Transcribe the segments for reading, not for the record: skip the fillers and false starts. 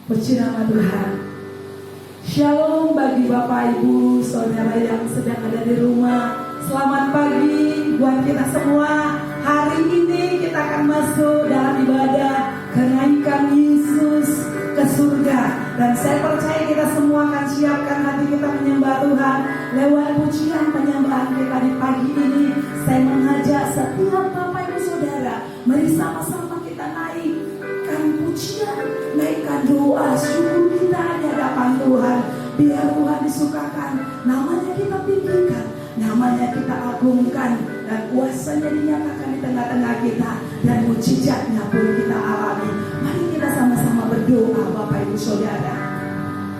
Puji nama Tuhan. Shalom bagi Bapak Ibu Saudara yang sedang ada di rumah. Selamat pagi buat kita semua. Hari ini kita akan masuk dalam ibadah kenaikan Yesus ke surga. Dan saya percaya kita semua akan siapkan hati kita menyembah Tuhan lewat pujian penyembahan kita di pagi ini. Saya mengajak setiap Bapak Ibu Saudara, mari sama-sama kita naikkan pujian, naikkan doa, syukur kita di hadapan Tuhan. Biar Tuhan disukakan, namanya kita tinggikan, namanya kita agungkan, dan kuasanya dinyatakan di tengah-tengah kita, dan mujizatnya pun kita alami. Mari kita sama-sama berdoa Bapak Ibu Saudara.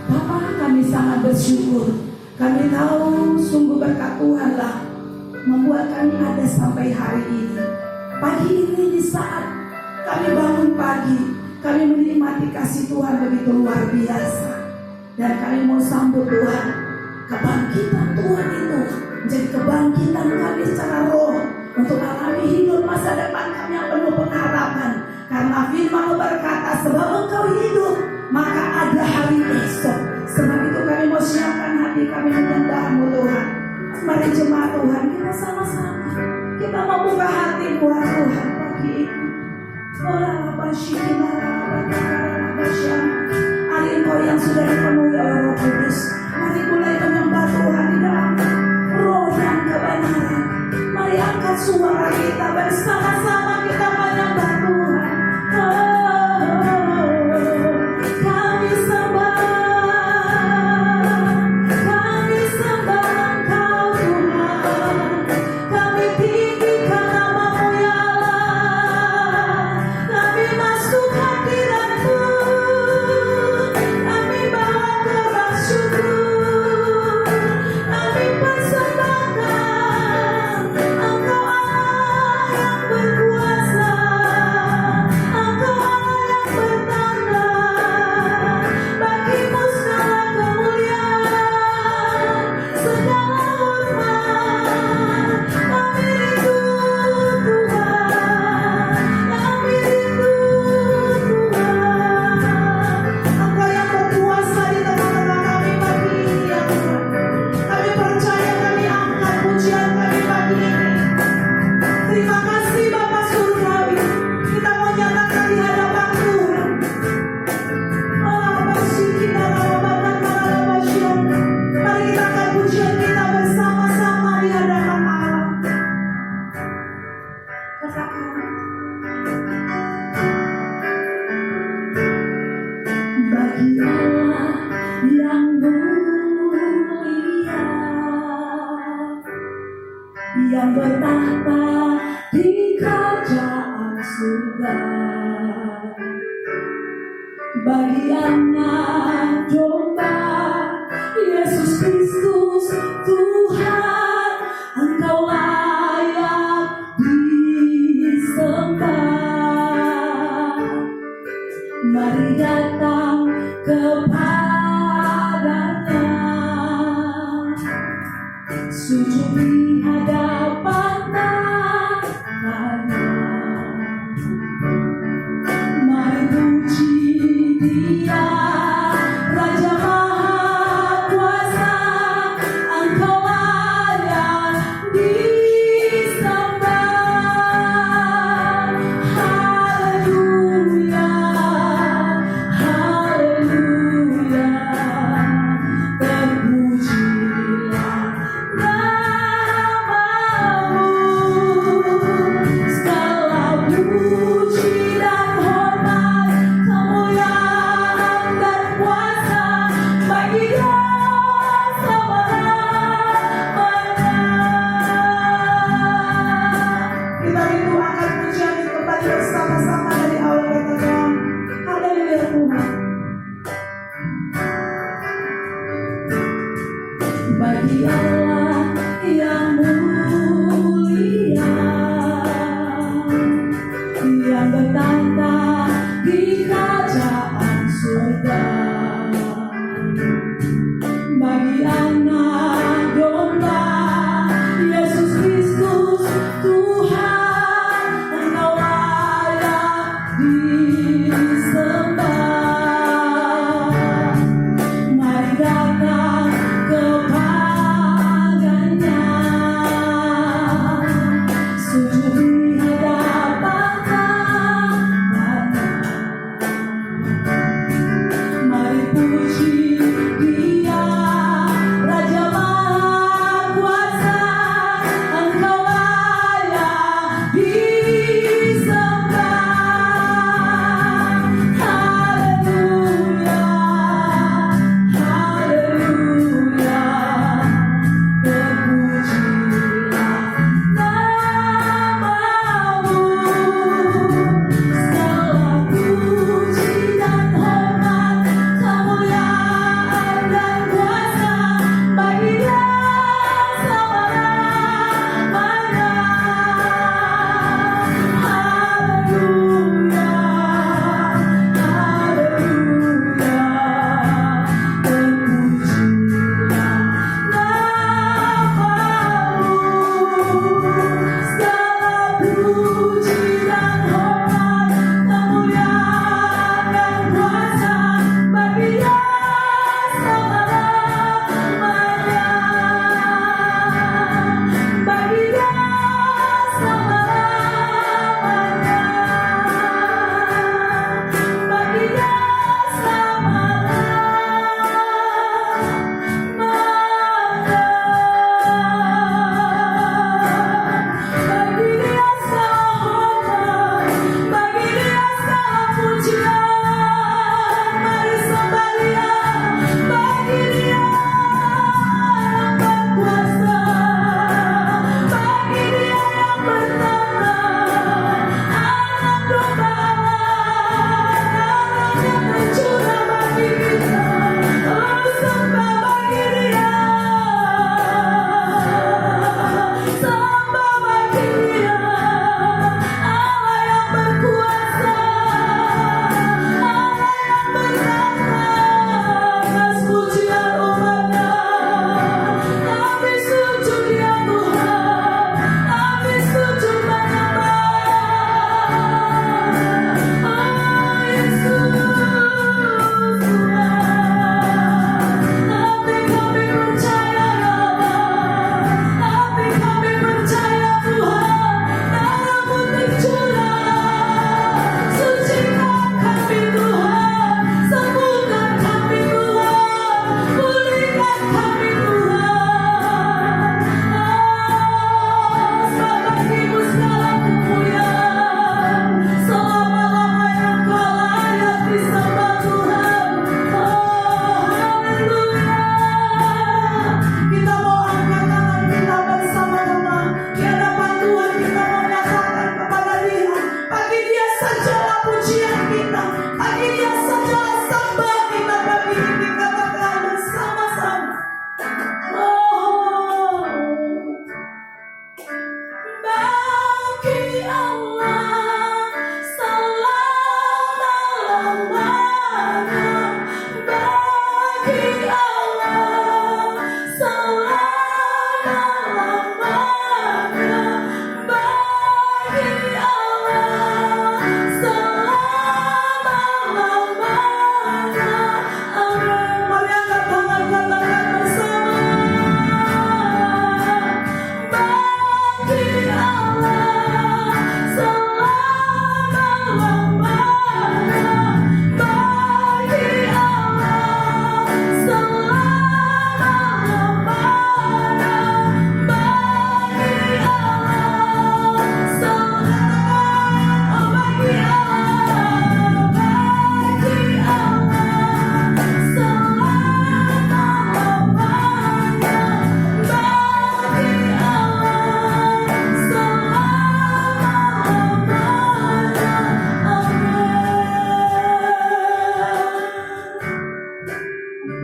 Bapa, kami sangat bersyukur. Kami tahu sungguh berkat Tuhanlah membuat kami ada sampai hari ini. Pagi ini di saat kami bangun pagi, kami menikmati kasih Tuhan begitu luar biasa. Dan kami mau sambut Tuhan. Kebangkitan Tuhan itu menjadi kebangkitan kami secara roh untuk alami hidup masa depan kami yang penuh pengharapan. Karena firman berkata, sebab engkau hidup, maka ada hari esok. Sebab itu kami mau siapkan hati kami menyembah-Mu Tuhan. Mari jemaat Tuhan, kita sama-sama, kita mau buka hati buat Tuhan pagi ini. Hari Engkau yang sudah dipenuhi oleh Roh Kudus, mari mulai menyembah Tuhan di dalam roh dan kebenaran. Mari angkat suara kita bersama-sama, kita menyembah Tuhan. Kami sembah Engkau Tuhan. Kami tinggikan nama-Mu ya Allah. Kami masuk hadirat-Mu. Kami bawa gerak syukur. Kami persembahkan Engkau Allah yang berkuasa. Engkau Allah yang bertanda. Bagi-Mu segala kemuliaan, segala hormat. Kami rindu Tuhan. Kami rindu Tuhan. Engkau yang berkuasa di tengah-tengah kami pagi ini ya Tuhan. Kami percaya, kami angkat pujian kami pagi ini. Terima kasih Bapa Surgawi. Kita mau nyatakan di hadapan Tuhan. Mari kita angkat pujian kita bersama-sama di hadapan Allah. Katakan, bagi Allah yang mulia, yang bertahta di kerajaan surga, bagi Anak Domba Yesus Kristus Tuhan, Engkau layak disembah. Mari datang kepadanya, sujud di hadapan tangannya. Mari puji Dia, Raja Maha Kuasa. Engkau layak disembah. Haleluya, haleluya. Terpujilah nama-Mu. Segala puji dan hormat, kemuliaan dan kuasa bagi Dia selama-lamanya. Kita rindu akan pujian itu kembali bersama-sama dari awal kita Tuhan. Haleluya Tuhan. Bagi Allah yang mulia, yang bertahta di kerajaan surga, bagi Anak Domba Yesus Kristus Tuhan, Engkau layak disembah.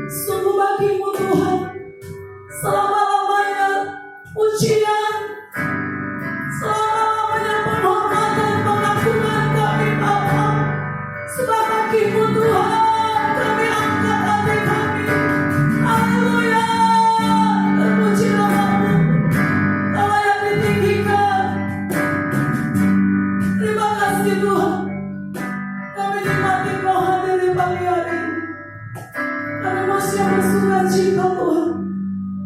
Sungguh bagimu Tuhan, selama-lamanya pujian, selama-lamanya penghormatan, pengagungan kami Bapa. Sebab bagimu Tuhan, kami angkat hati kami. Haleluya, terpuji namamu, Allah yang ditinggikan. Terima kasih Tuhan, kami nikmati Kau hadir di pagi hari ini. Kami mau siap bersuka cita Tuhan.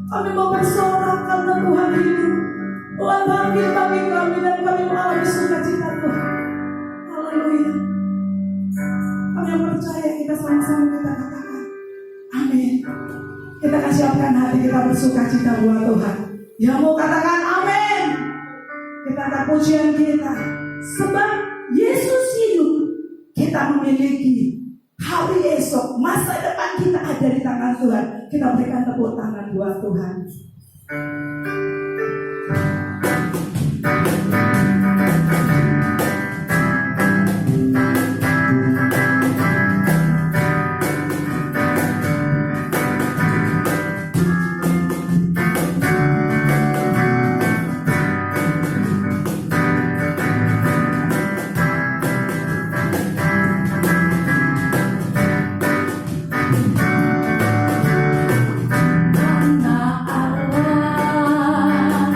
Kami mau bersorak karena Tuhan hidup. Tuhan bangkit bagi kami dan kami mengalami sukacita Tuhan. Haleluya. Kami yang percaya kita sama-sama kita katakan amin. Kita siapkan hati kita bersukacita buat Tuhan. Yang mau katakan amin. Kita akan pujian kita. Sebab Yesus hidup, kita memiliki hari esok, masa depan kita ada di tangan Tuhan. Kita berikan tepuk tangan buat Tuhan. Karena Allah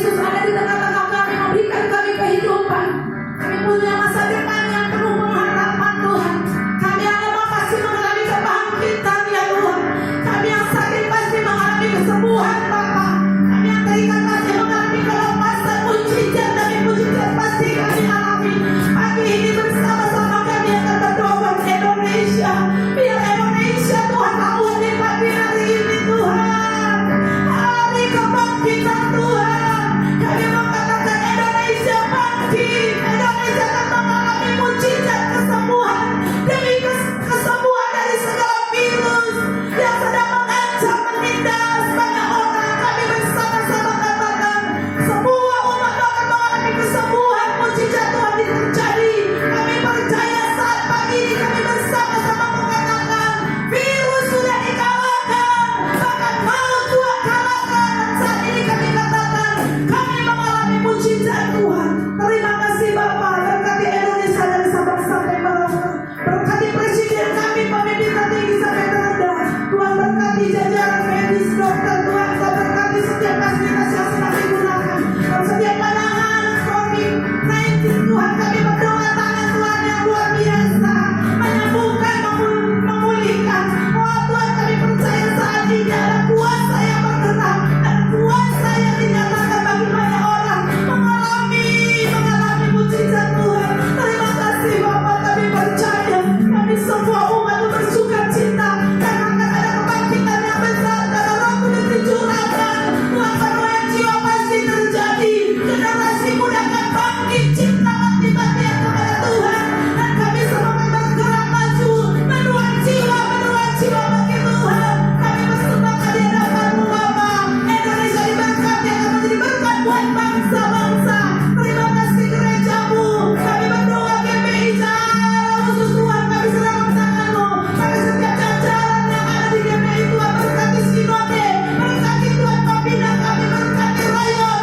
Yesus ada di tengah-tengah kami, memberikan kami kehidupan. Kami punya masa depan yang penuh pengharapan Tuhan. Kami yang lemah pasti mengalami kebangkitan ya Tuhan. Kami yang sakit pasti mengalami kesembuhan Bapa. Kami yang terikat pasti mengalami kelepasan, mujizat demi mujizat pasti kami alami. Pagi ini bersama-sama kami akan berdoa buat Indonesia. Biar Indonesia Tuhan tahun di pagi hari ini Tuhan. Hari kebangkitan Tuhan. Kami mengatakan Indonesia bangkit. Indonesia akan mengalami mujizat kesembuhan demi kesembuhan dari segala virus yang sedang mengancam menindas banyak orang. Kami bersama-sama katakan semua umat akan mengalami kesembuhan, mujizat Tuhan terjadi. Kami percaya saat pagi ini kami bersama-sama mengatakan virus sudah dikalahkan, bahkan maut Tuhan kalahkan. Saat ini kami katakan kami mengalami mujizat Tuhan. Terima kasih Bapa, berkati Indonesia dari Sabang sampai Merauke, berkati presiden kami, pemimpin tertinggi sampai terendah. Tuhan berkati jajaran medis, dokter Tuhan, Tuhan berkati setiap fasilitas yang sedang digunakan, dan setiap pandangan COVID-19 Tuhan. Kami berdoa tangan Tuhan yang luar biasa menyembuhkan, memulihkan. Oh Tuhan, kami percaya saat ini ada kuasa yang bergerak, dan kuasa yang dinyatakan bagi banyak orang mengalami mujizat Tuhan. Terima kasih Bapa, kami percaya kami semua umat bersuka cita karena akan ada kebangkitan yang besar. Karena Roh Kudus dicurahkan, Tuhan penuh jiwa pasti terjadi. Generasi muda akan bangkit, cinta mati-matian kepada Tuhan, dan kami semua akan bergerak maju menuai jiwa bagi Tuhan. Kami bersembahkan di hadapan-Mu Bapa. Indonesia diberkati, akan menjadi berkat buat bangsa-bangsa. Terima kasih gereja-Mu. Kami berdoa GPI secara khusus Tuhan, kami serahkan tangan-Mu pada setiap jajaran yang ada di GPI Tuhan. Berkati Sinode, berkati Tuhan pembina kami, berkati Rayon,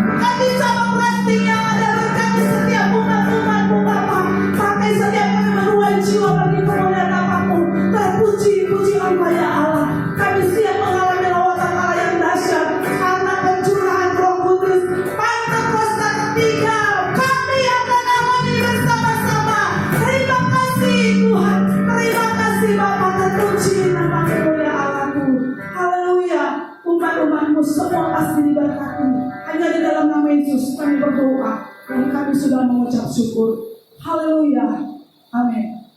berkati cabang ranting yang ada, berkati setiap umat-umat-Mu Bapa. Pakai setiap kami menuai jiwa bagi kemuliaan nama-Mu. Terpuji Engkau ya Allah. Kami siap mengalami lawatan Allah yang dahsyat karena pencurahan Roh Kudus. Pentakosta ketiga kami akan alami bersama-sama. Terima kasih Tuhan, terima kasih Bapa. Terpuji nama kemuliaan Allah-Mu. Haleluya. Umat-umat-Mu semua pasti diberkati. Hanya di dalam nama Yesus kami berdoa dan kami sudah mengucap syukur. Haleluya. Amin.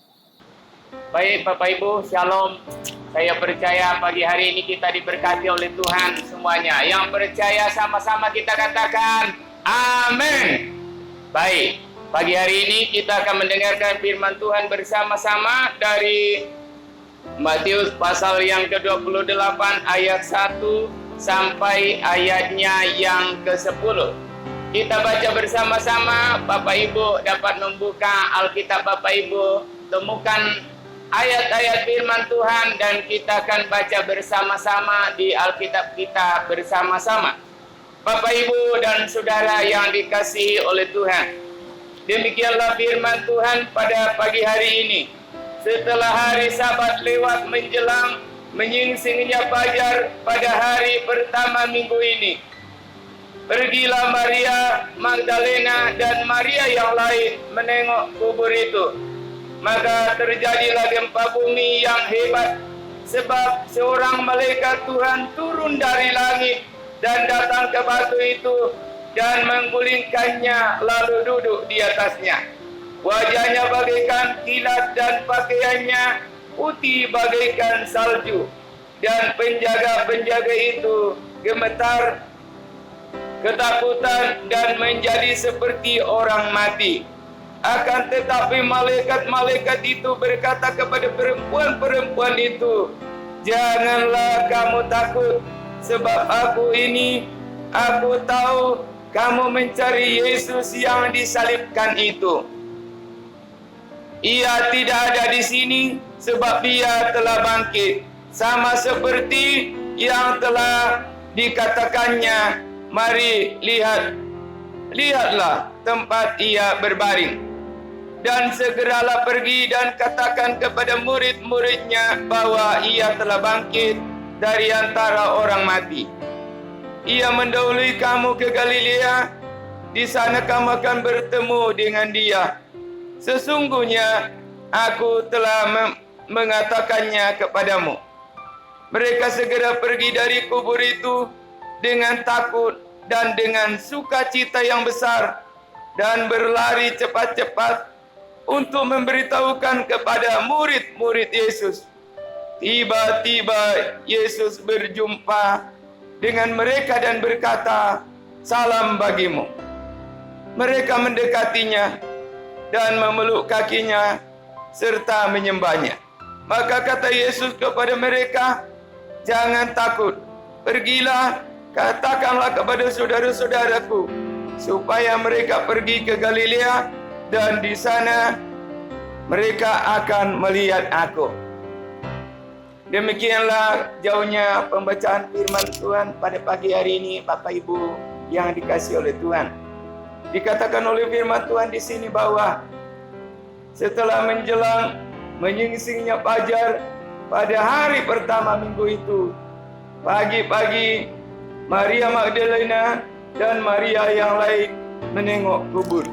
Baik Bapak Ibu, Shalom. Saya percaya pagi hari ini kita diberkati oleh Tuhan semuanya. Yang percaya sama-sama kita katakan amin. Baik, pagi hari ini kita akan mendengarkan firman Tuhan bersama-sama dari Matius pasal yang ke-28 ayat 1 sampai ayatnya yang ke-10. Kita baca bersama-sama. Bapak Ibu dapat membuka Alkitab Bapak Ibu, temukan ayat-ayat firman Tuhan, dan kita akan baca bersama-sama di Alkitab kita bersama-sama. Bapak Ibu dan Saudara yang dikasihi oleh Tuhan, demikianlah firman Tuhan pada pagi hari ini. Setelah hari Sabat lewat menjelang menyingsingnya fajar pada hari pertama minggu ini, pergilah Maria Magdalena dan Maria yang lain menengok kubur itu. Maka terjadilah gempa bumi yang hebat, sebab seorang malaikat Tuhan turun dari langit dan datang ke batu itu dan menggulingkannya lalu duduk di atasnya. Wajahnya bagaikan kilat dan pakaiannya putih bagaikan salju. Dan penjaga-penjaga itu gemetar, ketakutan dan menjadi seperti orang mati. Akan tetapi malaikat-malaikat itu berkata kepada perempuan-perempuan itu, "Janganlah kamu takut, sebab aku tahu kamu mencari Yesus yang disalibkan itu. Ia tidak ada di sini, sebab Dia telah bangkit, sama seperti yang telah dikatakannya. Mari lihatlah tempat Ia berbaring. Dan segeralah pergi dan katakan kepada murid-muridnya bahwa Ia telah bangkit dari antara orang mati." Ia mendahului kamu ke Galilea. Di sana kamu akan bertemu dengan dia. Sesungguhnya aku telah mengatakannya kepadamu. Mereka segera pergi dari kubur itu dengan takut dan dengan sukacita yang besar, dan berlari cepat-cepat untuk memberitahukan kepada murid-murid Yesus. Tiba-tiba Yesus berjumpa dengan mereka dan berkata, "Salam bagimu." Mereka mendekatinya dan memeluk kakinya serta menyembahnya. Maka kata Yesus kepada mereka, "Jangan takut. Pergilah, katakanlah kepada saudara-saudaraku supaya mereka pergi ke Galilea, dan di sana mereka akan melihat aku." Demikianlah jauhnya pembacaan firman Tuhan pada pagi hari ini, Bapak Ibu yang dikasihi oleh Tuhan. Dikatakan oleh firman Tuhan di sini bahwa setelah menjelang menyingsingnya fajar pada hari pertama minggu itu, pagi-pagi Maria Magdalena dan Maria yang lain menengok kubur.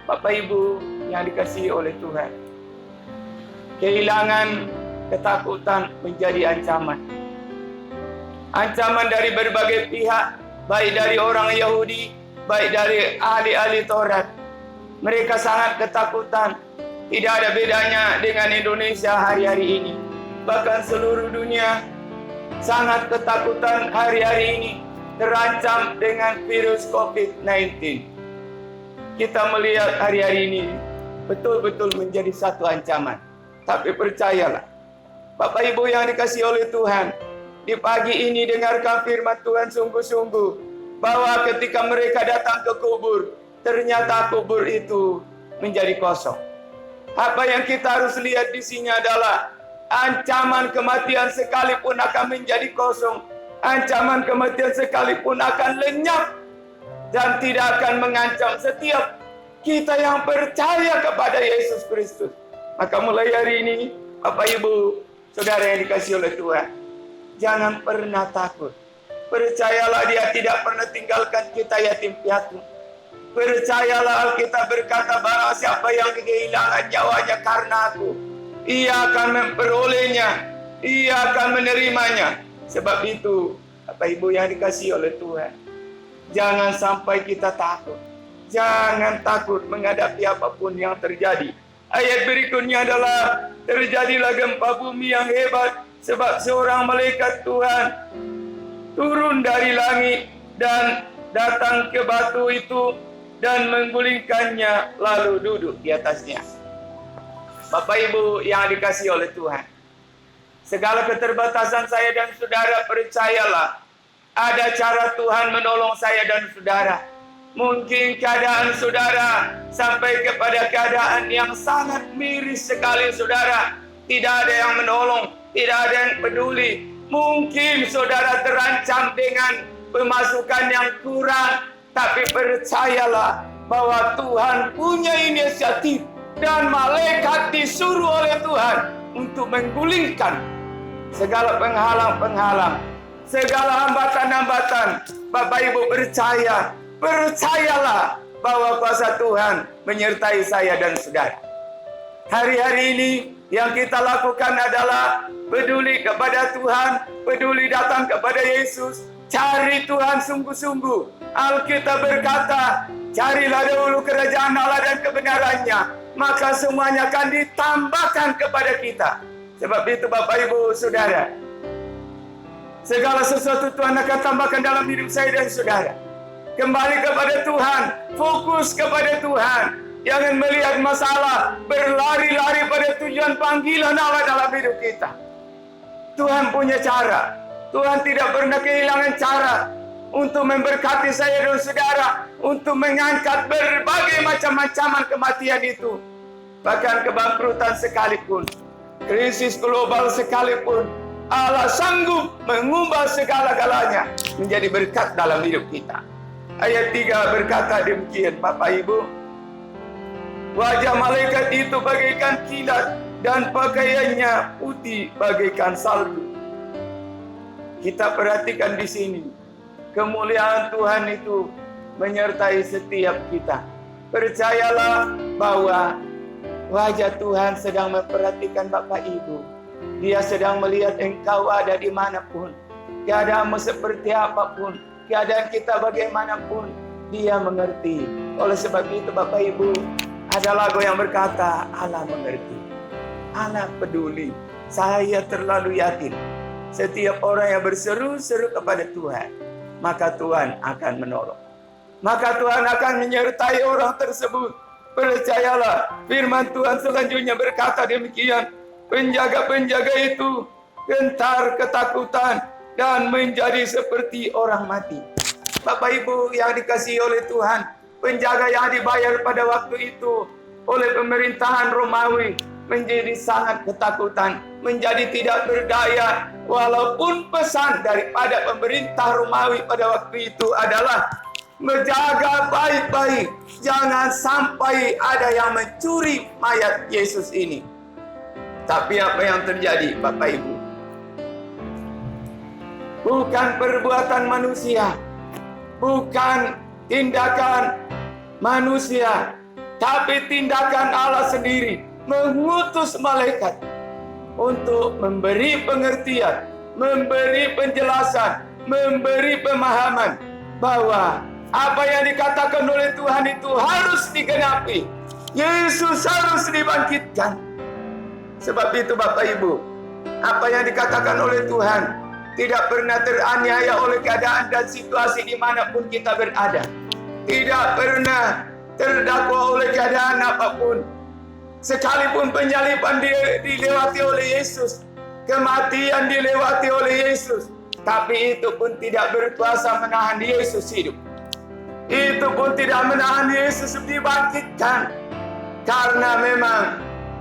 Bapak Ibu yang dikasihi oleh Tuhan, kehilangan, ketakutan menjadi ancaman. Ancaman dari berbagai pihak, baik dari orang Yahudi, baik dari ahli-ahli Taurat. Mereka sangat ketakutan. Tidak ada bedanya dengan Indonesia hari-hari ini. Bahkan seluruh dunia sangat ketakutan hari-hari ini, terancam dengan virus COVID-19. Kita melihat hari-hari ini betul-betul menjadi satu ancaman. Tapi percayalah, Bapak Ibu yang dikasihi oleh Tuhan, di pagi ini dengarkan firman Tuhan sungguh-sungguh, bahwa ketika mereka datang ke kubur, ternyata kubur itu menjadi kosong. Apa yang kita harus lihat di sini adalah ancaman kematian sekalipun akan menjadi kosong, ancaman kematian sekalipun akan lenyap dan tidak akan mengancam setiap kita yang percaya kepada Yesus Kristus. Maka mulai hari ini, Bapak Ibu, saudara yang dikasihi oleh Tuhan, jangan pernah takut. Percayalah Dia tidak pernah tinggalkan kita yatim piatu. Percayalah Alkitab berkata, barang siapa yang kehilangan nyawanya karena aku, ia akan memperolehnya, ia akan menerimanya. Sebab itu, Bapak Ibu yang dikasihi oleh Tuhan, jangan sampai kita takut. Jangan takut menghadapi apapun yang terjadi. Ayat berikutnya adalah, terjadilah gempa bumi yang hebat, sebab seorang malaikat Tuhan turun dari langit dan datang ke batu itu dan menggulingkannya, lalu duduk di atasnya. Bapak Ibu yang dikasihi oleh Tuhan, segala keterbatasan saya dan saudara, percayalah, ada cara Tuhan menolong saya dan saudara. Mungkin keadaan saudara sampai kepada keadaan yang sangat miris sekali saudara. Tidak ada yang menolong, tidak ada yang peduli. Mungkin saudara terancam dengan pemasukan yang kurang. Tapi percayalah bahwa Tuhan punya inisiatif. Dan malaikat disuruh oleh Tuhan untuk menggulingkan segala penghalang-penghalang, segala hambatan-hambatan. Bapak Ibu percaya, percayalah bahwa kuasa Tuhan menyertai saya dan saudara. Hari-hari ini yang kita lakukan adalah peduli kepada Tuhan, peduli datang kepada Yesus, cari Tuhan sungguh-sungguh. Alkitab berkata, carilah dahulu kerajaan Allah dan kebenarannya, maka semuanya akan ditambahkan kepada kita. Sebab itu Bapak Ibu Saudara, segala sesuatu Tuhan akan tambahkan dalam hidup saya dan saudara. Kembali kepada Tuhan, fokus kepada Tuhan. Jangan melihat masalah, berlari-lari pada tujuan panggilan Allah dalam hidup kita. Tuhan punya cara. Tuhan tidak pernah kehilangan cara untuk memberkati saya dan saudara, untuk mengangkat berbagai macam-macam kematian itu. Bahkan kebangkrutan sekalipun, krisis global sekalipun, Allah sanggup mengubah segala-galanya menjadi berkat dalam hidup kita. Ayat 3 berkata demikian, Bapak Ibu, wajah malaikat itu bagaikan kilat dan pakaiannya putih bagaikan salju. Kita perhatikan di sini, kemuliaan Tuhan itu menyertai setiap kita. Percayalah bahwa wajah Tuhan sedang memperhatikan Bapak Ibu. Dia sedang melihat engkau ada dimanapun, keadaanmu seperti apapun, keadaan kita bagaimanapun, Dia mengerti. Oleh sebab itu Bapak Ibu, ada lagu yang berkata, Allah mengerti, Allah peduli. Saya terlalu yakin, setiap orang yang berseru-seru kepada Tuhan, maka Tuhan akan menolong. Maka Tuhan akan menyertai orang tersebut. Percayalah, firman Tuhan selanjutnya berkata demikian, penjaga-penjaga itu gentar ketakutan dan menjadi seperti orang mati. Bapak Ibu yang dikasihi oleh Tuhan, penjaga yang dibayar pada waktu itu oleh pemerintahan Romawi menjadi sangat ketakutan, menjadi tidak berdaya, walaupun pesan daripada pemerintah Romawi pada waktu itu adalah menjaga baik-baik, jangan sampai ada yang mencuri mayat Yesus ini. Tapi apa yang terjadi Bapak Ibu? Bukan perbuatan manusia, bukan tindakan manusia, tapi tindakan Allah sendiri mengutus malaikat untuk memberi pengertian, memberi penjelasan, memberi pemahaman bahwa apa yang dikatakan oleh Tuhan itu harus digenapi. Yesus harus dibangkitkan. Sebab itu Bapak Ibu, apa yang dikatakan oleh Tuhan tidak pernah teraniaya oleh keadaan dan situasi dimanapun kita berada. Tidak pernah terdakwa oleh keadaan apapun. Sekalipun penyaliban dilewati oleh Yesus, kematian dilewati oleh Yesus, tapi itu pun tidak berkuasa menahan Yesus hidup. Itu pun tidak menahan Yesus dibangkitkan. Karena memang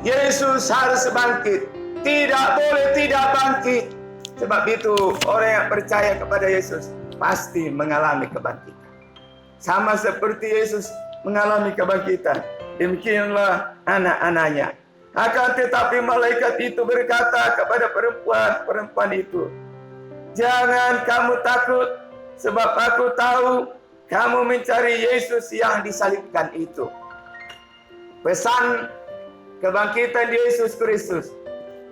Yesus harus bangkit. Tidak boleh tidak bangkit. Sebab itu orang yang percaya kepada Yesus pasti mengalami kebangkitan. Sama seperti Yesus mengalami kebangkitan, demikianlah anak-anaknya. Akan tetapi malaikat itu berkata kepada perempuan itu, jangan kamu takut, sebab aku tahu kamu mencari Yesus yang disalibkan itu. Pesan kebangkitan Yesus Kristus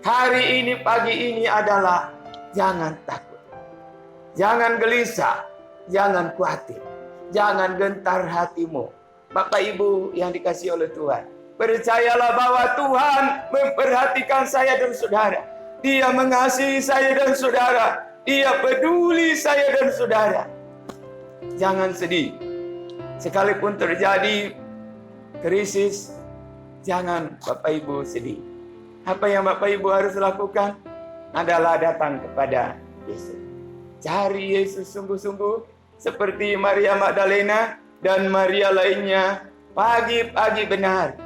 hari ini, pagi ini adalah jangan takut, jangan gelisah, jangan khawatir, jangan gentar hatimu. Bapak Ibu yang dikasihi oleh Tuhan, percayalah bahwa Tuhan memperhatikan saya dan saudara. Dia mengasihi saya dan saudara. Dia peduli saya dan saudara. Jangan sedih. Sekalipun terjadi krisis, jangan Bapak Ibu sedih. Apa yang Bapak Ibu harus lakukan adalah datang kepada Yesus. Cari Yesus sungguh-sungguh seperti Maria Magdalena dan Maria lainnya. Pagi-pagi benar,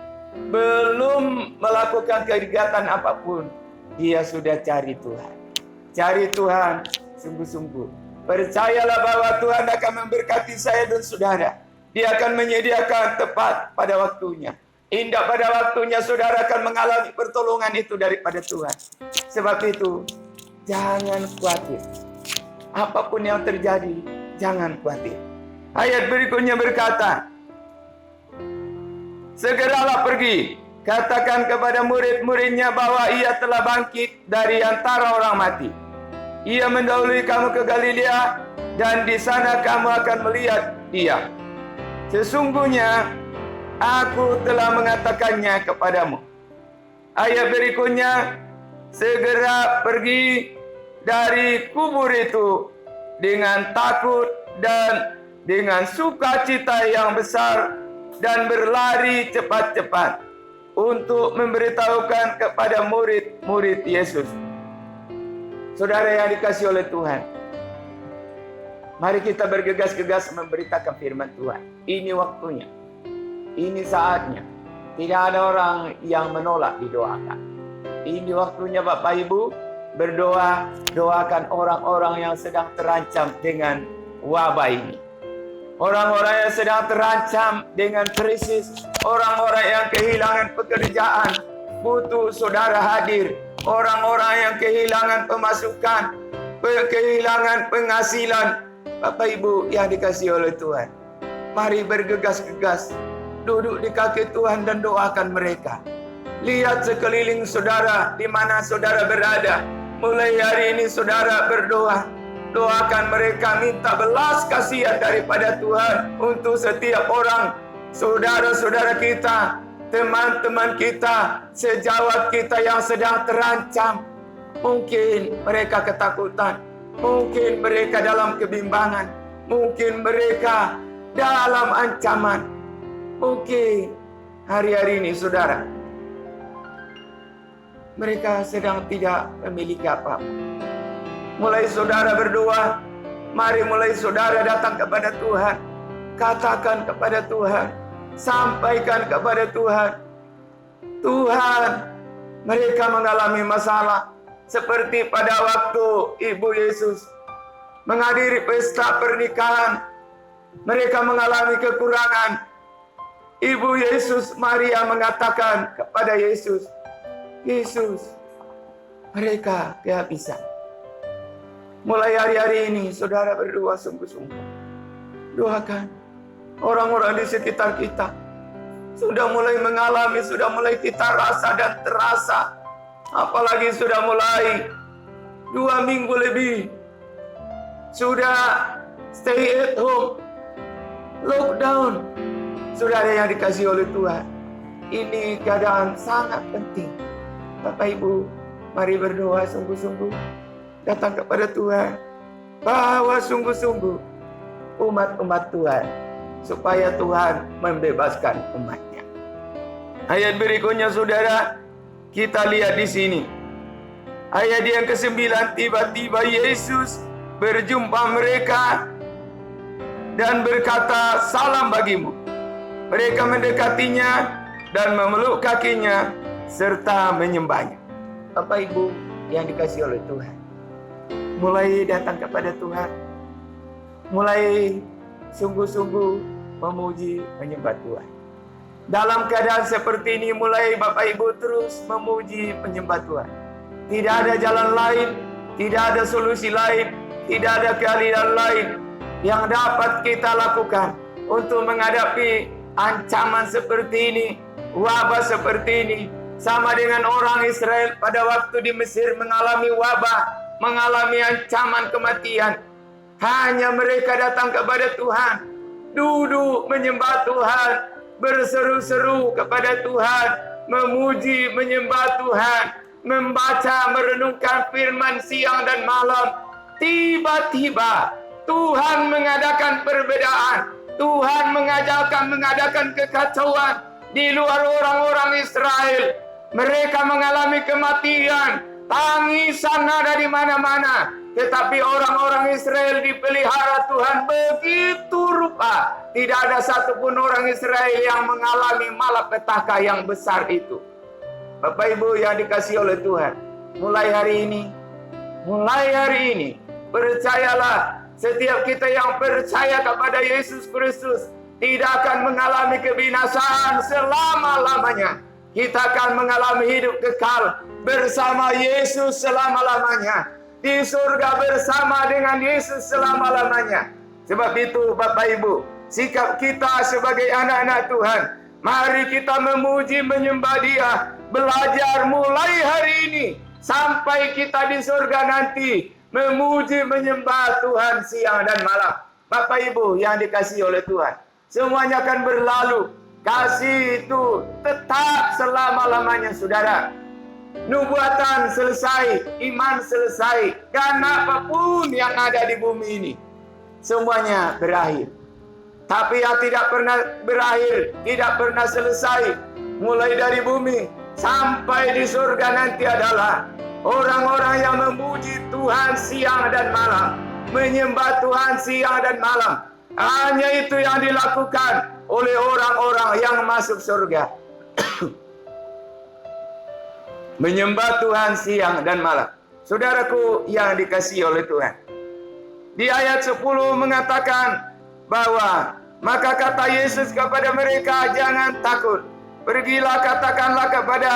belum melakukan kegiatan apapun, dia sudah cari Tuhan. Cari Tuhan sungguh-sungguh. Percayalah bahwa Tuhan akan memberkati saya dan saudara. Dia akan menyediakan tepat pada waktunya. Indah pada waktunya saudara akan mengalami pertolongan itu daripada Tuhan. Sebab itu, jangan khawatir. Apapun yang terjadi, jangan khawatir. Ayat berikutnya berkata, segeralah pergi, katakan kepada murid-muridnya bahwa ia telah bangkit dari antara orang mati. Ia mendahului kamu ke Galilea, dan di sana kamu akan melihat dia. Sesungguhnya aku telah mengatakannya kepadamu. Ayat berikutnya, segera pergi dari kubur itu dengan takut dan dengan sukacita yang besar, dan berlari cepat-cepat untuk memberitahukan kepada murid-murid Yesus. Saudara yang dikasihi oleh Tuhan, mari kita bergegas-gegas memberitakan firman Tuhan. Ini waktunya, ini saatnya. Tidak ada orang yang menolak didoakan. Ini waktunya Bapak Ibu berdoa, doakan orang-orang yang sedang terancam dengan wabah ini. Orang-orang yang sedang terancam dengan krisis, orang-orang yang kehilangan pekerjaan, butuh saudara hadir. Orang-orang yang kehilangan pemasukan, kehilangan penghasilan, Bapak Ibu yang dikasihi oleh Tuhan, mari bergegas-gegas duduk di kaki Tuhan dan doakan mereka. Lihat sekeliling saudara di mana saudara berada. Mulai hari ini saudara berdoa. Doakan mereka, minta belas kasihan daripada Tuhan untuk setiap orang, saudara-saudara kita, teman-teman kita, sejawat kita yang sedang terancam. Mungkin mereka ketakutan, mungkin mereka dalam kebimbangan, mungkin mereka dalam ancaman. Mungkin hari-hari ini saudara, mereka sedang tidak memiliki apa-apa. Mulai saudara berdoa, mari mulai saudara datang kepada Tuhan. Katakan kepada Tuhan, sampaikan kepada Tuhan. Tuhan, mereka mengalami masalah seperti pada waktu Ibu Yesus menghadiri pesta pernikahan. Mereka mengalami kekurangan. Ibu Yesus, Maria mengatakan kepada Yesus, Yesus, mereka kehabisan. Mulai hari-hari ini, saudara berdoa sungguh-sungguh. Doakan orang-orang di sekitar kita. Sudah mulai mengalami, sudah mulai kita rasa dan terasa. Apalagi sudah mulai 2 minggu lebih. Sudah stay at home, lockdown. Saudara yang dikasihi oleh Tuhan, ini keadaan sangat penting. Bapak Ibu, mari berdoa sungguh-sungguh. Datang kepada Tuhan. Bawa sungguh-sungguh umat-umat Tuhan. Supaya Tuhan membebaskan umatnya. Ayat berikutnya saudara, kita lihat di sini. Ayat yang ke-9, tiba-tiba Yesus berjumpa mereka dan berkata, salam bagimu. Mereka mendekatinya dan memeluk kakinya serta menyembahnya. Bapak Ibu yang dikasihi oleh Tuhan, mulai datang kepada Tuhan, mulai sungguh-sungguh memuji menyembah Tuhan. Dalam keadaan seperti ini, mulai Bapak Ibu terus memuji menyembah Tuhan. Tidak ada jalan lain, tidak ada solusi lain, tidak ada keahlian lain yang dapat kita lakukan untuk menghadapi ancaman seperti ini, wabah seperti ini. Sama dengan orang Israel pada waktu di Mesir mengalami wabah, mengalami ancaman kematian. Hanya mereka datang kepada Tuhan, duduk menyembah Tuhan, berseru-seru kepada Tuhan, memuji menyembah Tuhan, membaca merenungkan firman siang dan malam. Tiba-tiba Tuhan mengadakan perbedaan. Tuhan mengadakan kekacauan di luar orang-orang Israel. Mereka mengalami kematian, tangisan ada di mana-mana. Tetapi orang-orang Israel dipelihara Tuhan begitu rupa. Tidak ada satupun orang Israel yang mengalami malapetaka yang besar itu. Bapak Ibu yang dikasihi oleh Tuhan, mulai hari ini, percayalah, setiap kita yang percaya kepada Yesus Kristus tidak akan mengalami kebinasaan selama-lamanya. Kita akan mengalami hidup kekal bersama Yesus selama-lamanya. Di surga bersama dengan Yesus selama-lamanya. Sebab itu Bapak Ibu, sikap kita sebagai anak-anak Tuhan, mari kita memuji menyembah Dia. Belajar mulai hari ini sampai kita di surga nanti, memuji menyembah Tuhan siang dan malam. Bapak Ibu yang dikasihi oleh Tuhan, semuanya akan berlalu. Kasih itu tetap selama-lamanya saudara. Nubuatan selesai, iman selesai, dan apapun yang ada di bumi ini semuanya berakhir. Tapi yang tidak pernah berakhir, tidak pernah selesai, mulai dari bumi sampai di surga nanti adalah orang-orang yang memuji Tuhan siang dan malam, menyembah Tuhan siang dan malam. Hanya itu yang dilakukan oleh orang-orang yang masuk surga. Menyembah Tuhan siang dan malam. Saudaraku yang dikasihi oleh Tuhan, di ayat 10 mengatakan bahwa maka kata Yesus kepada mereka, jangan takut. Pergilah katakanlah kepada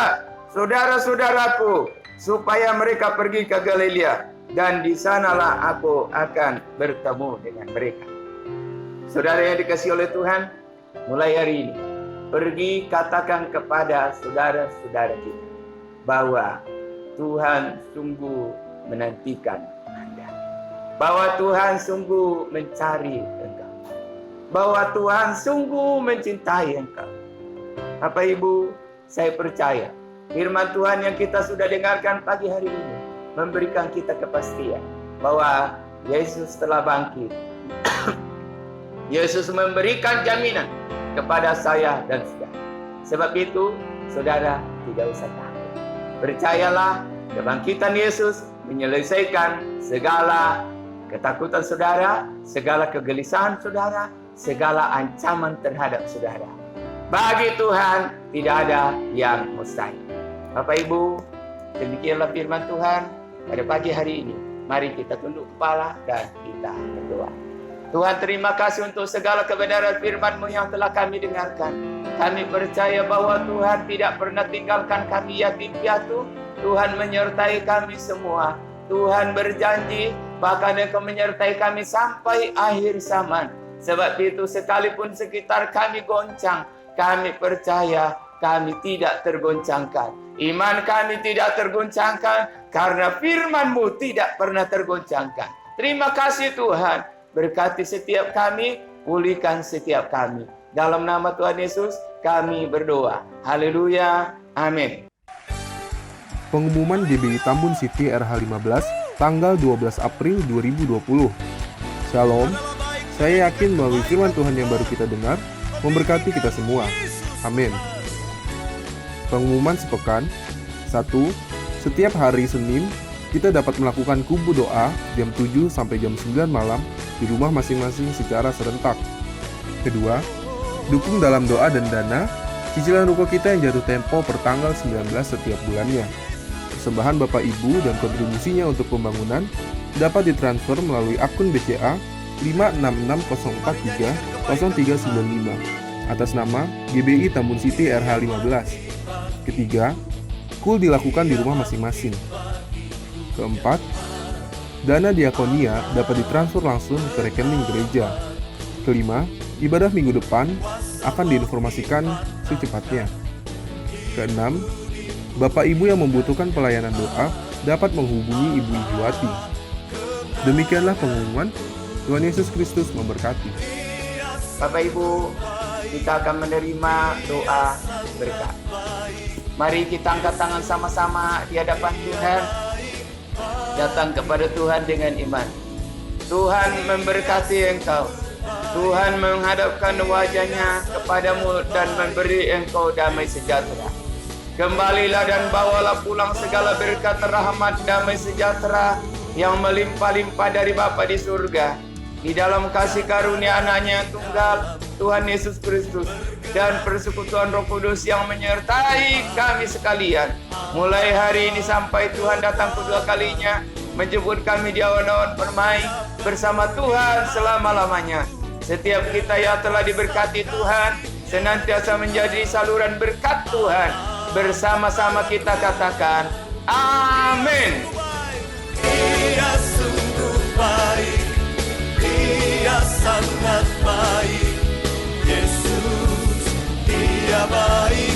saudara-saudaraku supaya mereka pergi ke Galilea. dan di sanalah aku akan bertemu dengan mereka. Saudara yang dikasihi oleh Tuhan, mulai hari ini, pergi katakan kepada saudara-saudara kita bahwa Tuhan sungguh menantikan Anda. Bahwa Tuhan sungguh mencari engkau. Bahwa Tuhan sungguh mencintai engkau. Bapak Ibu, saya percaya firman Tuhan yang kita sudah dengarkan pagi hari ini memberikan kita kepastian bahwa Yesus telah bangkit. Yesus memberikan jaminan kepada saya dan saudara. Sebab itu, saudara tidak usah takut. Percayalah, kebangkitan Yesus menyelesaikan segala ketakutan saudara, segala kegelisahan saudara, segala ancaman terhadap saudara. Bagi Tuhan tidak ada yang mustahil. Bapak Ibu, demikianlah firman Tuhan pada pagi hari ini. Mari kita tunduk kepala dan kita berdoa. Tuhan, terima kasih untuk segala kebenaran firman-Mu yang telah kami dengarkan. Kami percaya bahwa Tuhan tidak pernah tinggalkan kami yatim piatu. Tuhan menyertai kami semua. Tuhan berjanji bahkan Engkau menyertai kami sampai akhir zaman. Sebab itu sekalipun sekitar kami goncang, kami percaya kami tidak tergoncangkan. Iman kami tidak tergoncangkan karena firman-Mu tidak pernah tergoncangkan. Terima kasih Tuhan. Berkati setiap kami, pulihkan setiap kami. Dalam nama Tuhan Yesus kami berdoa. Haleluya. Amin. Pengumuman GBI Tambun City RH15 tanggal 12 April 2020. Shalom. Saya yakin melalui firman Tuhan yang baru kita dengar memberkati kita semua. Amin. Pengumuman sepekan. 1. Setiap hari Senin, kita dapat melakukan kubu doa jam 7 sampai jam 9 malam di rumah masing-masing secara serentak. Kedua, dukung dalam doa dan dana cicilan ruko kita yang jatuh tempo per tanggal 19 setiap bulannya. Persembahan Bapak Ibu dan kontribusinya untuk pembangunan dapat ditransfer melalui akun BCA 56604300395 atas nama GBI Tambun City RH15. Ketiga, kul dilakukan di rumah masing-masing. Keempat, dana diakonia dapat ditransfer langsung ke rekening gereja. Kelima, ibadah minggu depan akan diinformasikan secepatnya. Keenam, Bapak Ibu yang membutuhkan pelayanan doa dapat menghubungi Ibu Ijuwati. Demikianlah pengumuman. Tuhan Yesus Kristus memberkati. Bapak Ibu, kita akan menerima doa berkat. Mari kita angkat tangan sama-sama di hadapan Tuhan. Datang kepada Tuhan dengan iman. Tuhan memberkati engkau. Tuhan menghadapkan wajahnya kepadamu dan memberi engkau damai sejahtera. Kembalilah dan bawalah pulang segala berkat rahmat damai sejahtera yang melimpah-limpah dari Bapa di surga. Di dalam kasih karunia anaknya yang tunggal, Tuhan Yesus Kristus, dan persekutuan Roh Kudus yang menyertai kami sekalian. Mulai hari ini sampai Tuhan datang kedua kalinya, menjemput kami di awan-awan permai bersama Tuhan selama-lamanya. Setiap kita yang telah diberkati Tuhan, senantiasa menjadi saluran berkat Tuhan. Bersama-sama kita katakan, amin. Dia sungguh baik, Dia sangat baik, Yesus, Dia baik.